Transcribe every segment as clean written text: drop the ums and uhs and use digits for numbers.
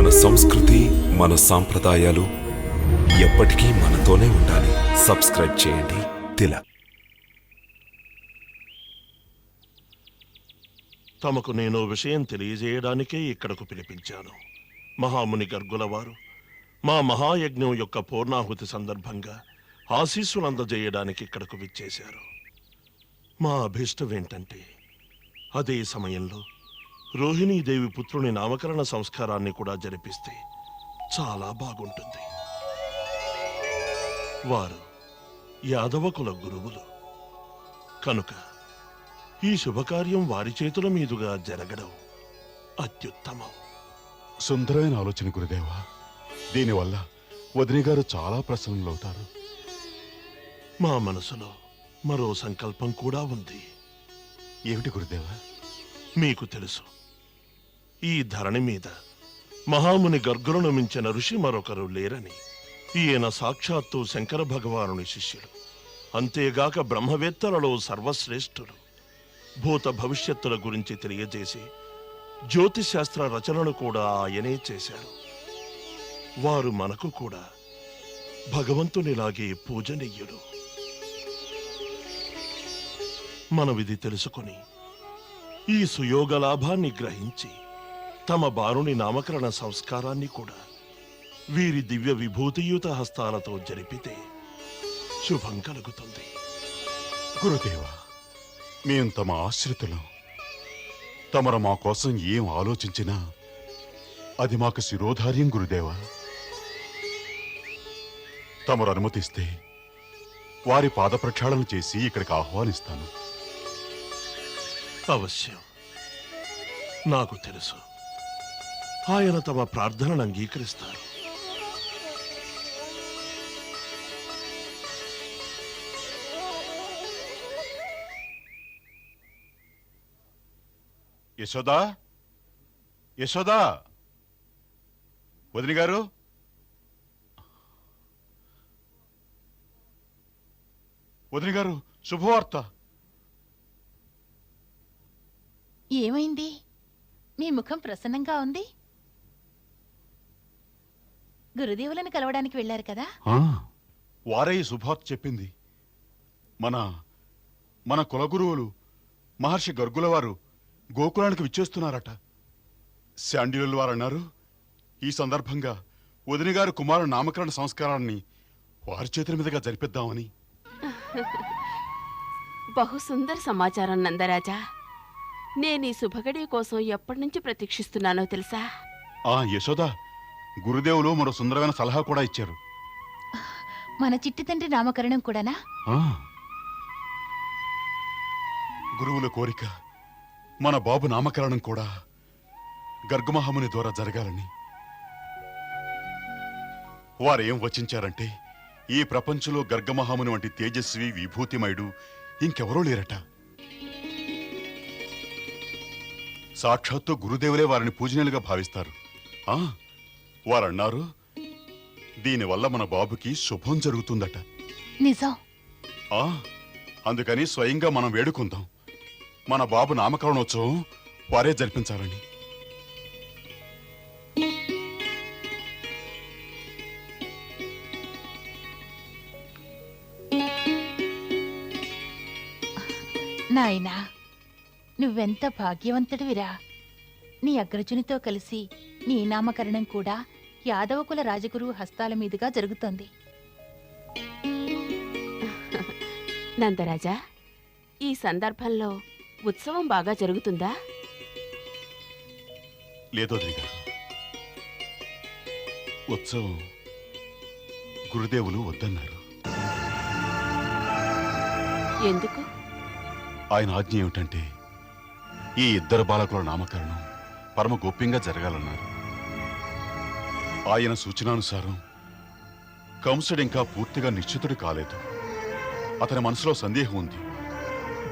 మన సంస్కృతి, మన సాంప్రదాయాలు ఎప్పటికీ మనతోనే ఉండాలి. సబ్స్క్రైబ్ చేయండి తిలక్. తమకు నేను విషయం తెలియజేయడానికే ఇక్కడకు పిలిపించాను. మహాముని గర్గులవారు మా మహాయజ్ఞం యొక్క పూర్ణాహుతి సందర్భంగా ఆశీస్సులు అందజేయడానికి ఇక్కడకు విచ్చేశారు. మా అభీష్టం ఏంటంటే అదే సమయంలో రోహిణీదేవి పుత్రుని నామకరణ సంస్కారాన్ని కూడా జరిపిస్తే చాలా బాగుంటుంది. వారు యాదవకుల గురువులు కనుక ఈ శుభకార్యం వారి చేతుల మీదుగా జరగడం అత్యుత్తమం. సుందరమైన ఆలోచన గురుదేవా. దీనివల్ల వదిన గారు చాలా ప్రసన్నులవుతారు. మా మనసులో మరో సంకల్పం కూడా ఉంది. ఏమిటి గురుదేవా? మీకు తెలుసు, ఈ ధరణి మీద మహాముని గర్గులను మించిన ఋషి మరొకరు లేరని. ఈయన సాక్షాత్తు శంకర భగవానుని శిష్యుడు. అంతేగాక బ్రహ్మవేత్తలలో సర్వశ్రేష్ఠుడు. భూత భవిష్యత్తుల గురించి తెలియజేసి జ్యోతిశాస్త్ర రచనను కూడా ఆయనే చేశారు. వారు మనకు కూడా భగవంతునిలాగే పూజనీయుడు. మనవిది తెలుసుకుని ఈ సుయోగ లాభాన్ని గ్రహించి తమ బారుని నామకరణ సంస్కారాన్ని కూడా వీరి దివ్య విభూతియుత హస్తాలతో జరిపితే శుభం కలుగుతుంది. గురుదేవా, మేం తమ ఆశ్రితులం. తమరు మా కోసం ఏం ఆలోచించినా అది మాకు శిరోధార్యం గురుదేవా. తమరు అనుమతిస్తే వారి పాద ప్రక్షాళన చేసి ఇక్కడికి ఆహ్వానిస్తాను. అవశ్యం. నాకు తెలుసు, ఆయన తమ ప్రార్థనను అంగీకరిస్తారు. యశోదా, యశోదా, వదిన గారు, వదిన గారు, శుభవార్త. ఏమైంది? మీ ముఖం ప్రసన్నంగా ఉంది. గురుదేవులను కలవడానికి వెళ్లారు కదా? వారే ఈ శుభవార్త చెప్పింది. మన మన కులగురువులు మహర్షి గర్గుల వారు గోకులానికి విచ్చేస్తున్నారట. శాండిలుల వారు అన్నారు, ఈ సందర్భంగా వదిన గారు కుమారుడు నామకరణ సంస్కారాన్ని వారి చేతుల మీదుగా జరిపిద్దామని. బహు సుందర సమాచారం నందరాజా. నేను ఈ శుభగడియ కోసం ఎప్పటి నుంచి ప్రతీక్షిస్తున్నానో తెలుసా? యశోదా, గురుదేవులు మరో సుందరమైన సలహా కూడా ఇచ్చారు. మన చిట్టి తండ్రి నామకరణం కూడానా? గురువుల కోరిక మన బాబు నామకరణం కూడా గర్గమహాముని ద్వారా జరగాలని. వారేం వచించారంటే ఈ ప్రపంచంలో గర్గమహాముని వంటి తేజస్వి విభూతిమయుడు ఇంకెవరూ లేరట. సాక్షాత్తు గురుదేవులే వారిని పూజనీయులుగా భావిస్తారు. వారన్నారు, దీనివల్ల మన బాబుకి శుభం జరుగుతుందట. నిజం. అందుకని స్వయంగా మనం వేడుకుందాం. మన బాబు నామకరణోత్సవం వారే జరిపించాలని. నాయనా, నువ్వెంత భాగ్యవంతుడివిరా. నీ అగ్రజునితో కలిసి నీ నామకరణం కూడా యాదవకుల రాజగురువు హస్తాల మీదుగా జరుగుతోంది. నందరాజా, ఈ సందర్భంలో ఉత్సవం బాగా జరుగుతుందా? లేదోద్రి గారు, ఉత్సవం గురుదేవులు వద్దన్నారు. ఎందుకు? ఆయన ఆజ్ఞ ఏమిటంటే ఈ ఇద్దరు బాలకుల నామకరణం పరమ గోప్యంగా జరగాలన్నారు. ఆయన సూచనానుసారం కంసుడింకా పూర్తిగా నిశ్చితుడు కాలేదు. అతని మనసులో సందేహం ఉంది.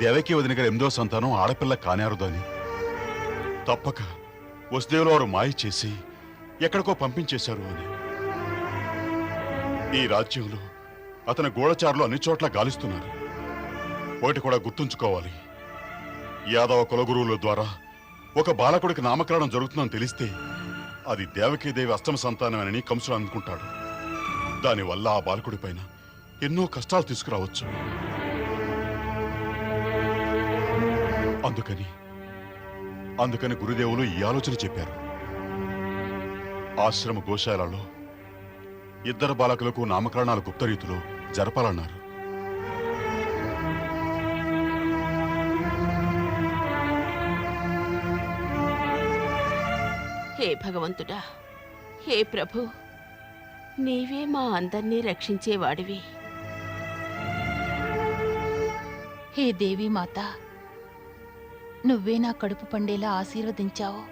దేవకి వదిన గారి 8వ సంతానం ఆడపిల్ల కానేరదని. తప్పక వసుదేవుల వారు మాయ చేసి ఎక్కడికో పంపించేశారు అని. ఈ రాజ్యంలో అతని గూఢచారులు అన్ని చోట్ల గాలిస్తున్నారు. ఒకటి కూడా గుర్తుంచుకోవాలి, యాదవ కులగురువుల ద్వారా ఒక బాలకుడికి నామకరణం జరుగుతుందని తెలిస్తే అది దేవకీదేవి అష్టమ సంతానమేనని కంసుడు అనుకుంటాడు. దానివల్ల ఆ బాలకుడి పైన ఎన్నో కష్టాలు తీసుకురావచ్చు. అందుకని గురుదేవులు ఈ ఆలోచన చెప్పారు. ఆశ్రమ గోశాలలో 2 బాలకులకు నామకరణాలు గుప్త రీతిలో జరపాలన్నారు. హే భగవంతుడా, హే ప్రభు, నీవే మా అందర్నీ రక్షించేవాడివి. హే దేవి మాత, నువ్వే నా కడుపు పండేలా ఆశీర్వదించావు.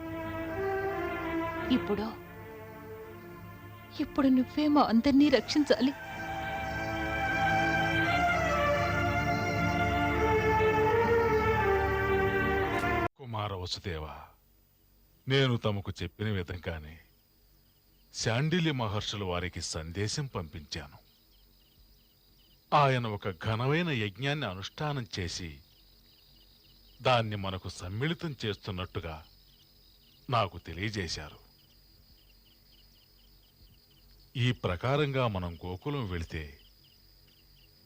ఇప్పుడు నువ్వే మా అందరినీ రక్షించాలి. కుమార వసుదేవ, నేను తమకు చెప్పిన విధంగానే శాండిల్య మహర్షులు వారికి సందేశం పంపించాను. ఆయన ఒక ఘనమైన యజ్ఞాన్ని అనుష్ఠానం చేసి దాన్ని మనకు సమ్మిళితం చేస్తున్నట్టుగా నాకు తెలియజేశారు. ఈ ప్రకారంగా మనం గోకులం వెళితే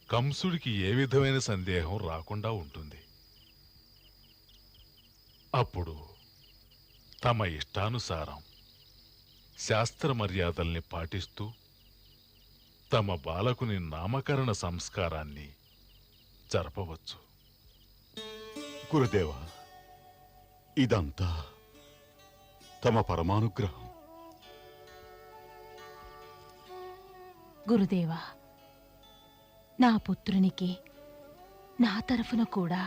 కంసుడికి ఏ విధమైన సందేహం రాకుండా ఉంటుంది. అప్పుడు తమ ఇష్టానుసారం శాస్త్ర మర్యాదల్ని పాటిస్తూ తమ బాలకుని నామకరణ సంస్కారాన్ని జరపవచ్చు. గురుదేవ, ఇదంతా తమ పరమానుగ్రహం. గురుదేవా, నా పుత్రునికి నా తరఫున కూడా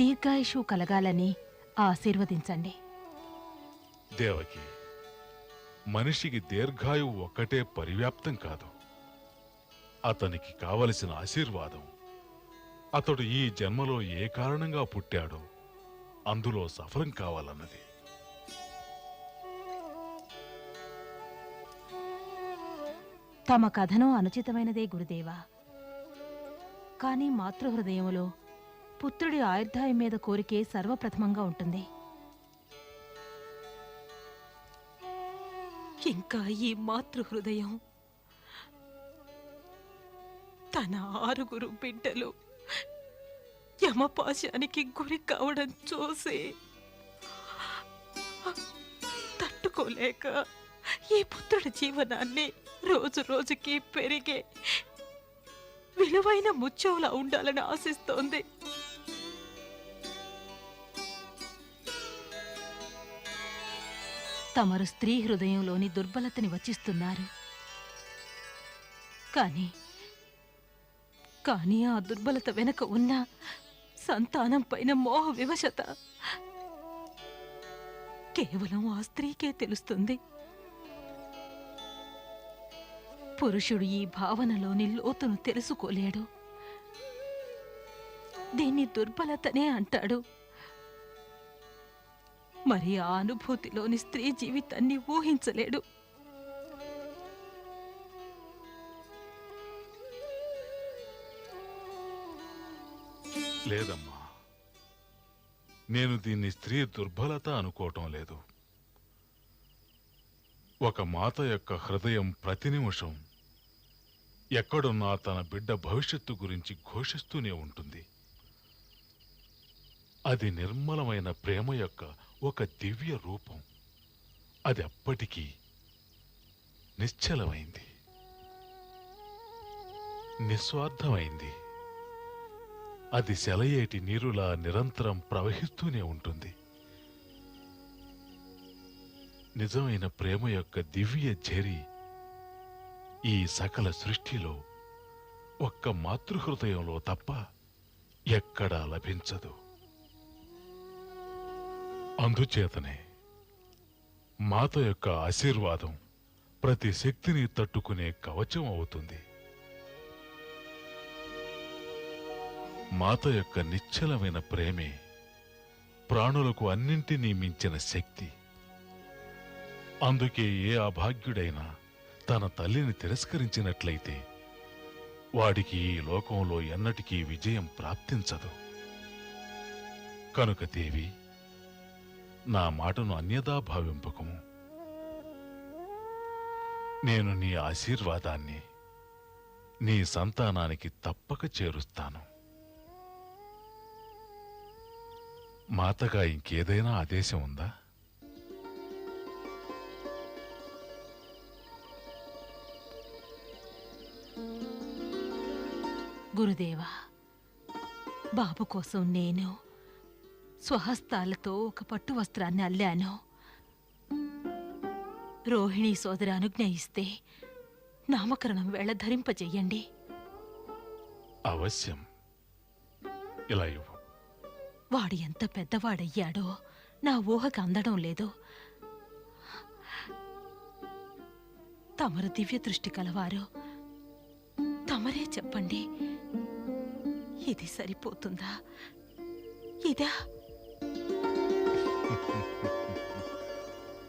దీర్ఘాయుషు కలగాలని ఆశీర్వదించండి. దేవకి, మనిషికి దీర్ఘాయువు ఒక్కటే పరివ్యాప్తం కాదు. అతనికి కావలసిన ఆశీర్వాదం అతడు ఈ జన్మలో ఏ కారణంగా పుట్టాడో అందులో సఫలం కావాలన్నది. తమ కథనం అనుచితమైనదే గురుదేవా. కాని మాతృహృదయములో పుత్రుడి ఆయుర్దాయం మీద కోరికే సర్వప్రథమంగా ఉంటుంది. ఇంకా ఈ మాతృహృదయం తన 6 బిడ్డలు యమపాశానికి గురి కావడం చూసి తట్టుకోలేక ఈ పుత్రుడి జీవనాన్ని రోజు రోజుకి పెరిగే విలువైన ముత్యంలా ఉండాలని ఆశిస్తోంది. తమరు స్త్రీ హృదయంలోని దుర్బలతని వచిస్తున్నారు. కానీ ఆ దుర్బలత వెనక ఉన్న సంతానం పైన మోహ వివశత కేవలం ఆ స్త్రీకే తెలుస్తుంది. పురుషుడు ఈ భావనలోని లోతును తెలుసుకోలేడు. దీన్ని దుర్బలతనే అంటాడు. మరి ఆ అనుభూతిలోని స్త్రీ జీవితాన్ని ఊహించలేడు. లేదమ్మా, నేను దీన్ని స్త్రీ దుర్బలత అనుకోవటం లేదు. ఒక మాత యొక్క హృదయం ప్రతి నిమిషం ఎక్కడున్నా తన బిడ్డ భవిష్యత్తు గురించి ఘోషిస్తూనే ఉంటుంది. అది నిర్మలమైన ప్రేమ యొక్క ఒక దివ్య రూపం. అది అప్పటికీ నిశ్చలమైంది, నిస్వార్థమైంది. అది సెలయేటి నీరులా నిరంతరం ప్రవహిస్తూనే ఉంటుంది. నిజమైన ప్రేమ యొక్క దివ్య ఝరి ఈ సకల సృష్టిలో ఒక్క మాతృహృదయంలో తప్ప ఎక్కడా లభించదు. అందుచేతనే మాత యొక్క ఆశీర్వాదం ప్రతి శక్తిని తట్టుకునే కవచం అవుతుంది. మాత యొక్క నిశ్చలమైన ప్రేమే ప్రాణులకు అన్నింటినీ మించిన శక్తి. అందుకే ఏ అభాగ్యుడైనా తన తల్లిని తిరస్కరించినట్లయితే వాడికి ఈ లోకంలో ఎన్నటికీ విజయం ప్రాప్తించదు. కనుక దేవి, నా మాటను అన్యదా భావింపకము. నేను నీ ఆశీర్వాదాన్ని నీ సంతానానికి తప్పక చేరుస్తాను. మాతగా ఇంకేదైనా ఆదేశం ఉందా? గురుదేవా, బాబు కోసం నేను స్వహస్తాలతో ఒక పట్టు వస్త్రాన్ని అల్లాను. రోహిణీ సోదరి అనుజ్ఞ ఇస్తే నామకరణం వేళ ధరింపజెయ్యండి. అవశ్యం. ఇలా ఇవ్వు. వాడు ఎంత పెద్దవాడయ్యాడో నా ఊహకు అందడం లేదు. తమరు దివ్య దృష్టి కలవారు, తమరే చెప్పండి, ఇది సరిపోతుందా? ఇదా?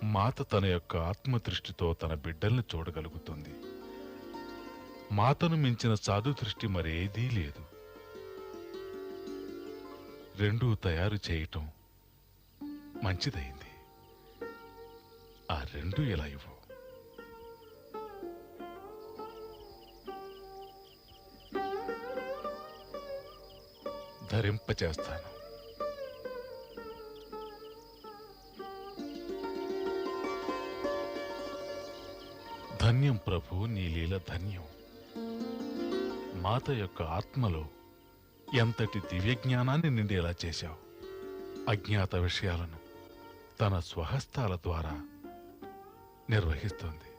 మాత తన యొక్క ఆత్మదృష్టితో తన బిడ్డల్ని చూడగలుగుతుంది. మాతను మించిన సాధు దృష్టి మరేదీ లేదు. రెండూ తయారు చేయటం మంచిదైంది. ఆ రెండు ఇలా ఇవ్వు. ధరింపచేస్తాను. ధన్యం ప్రభు, నీ లీల ధన్యం. మాత యొక్క ఆత్మలో ఎంతటి దివ్యజ్ఞానాన్ని నిండేలా చేశావు. అజ్ఞాత విషయాలను తన స్వహస్తాల ద్వారా నిర్వహిస్తుంది.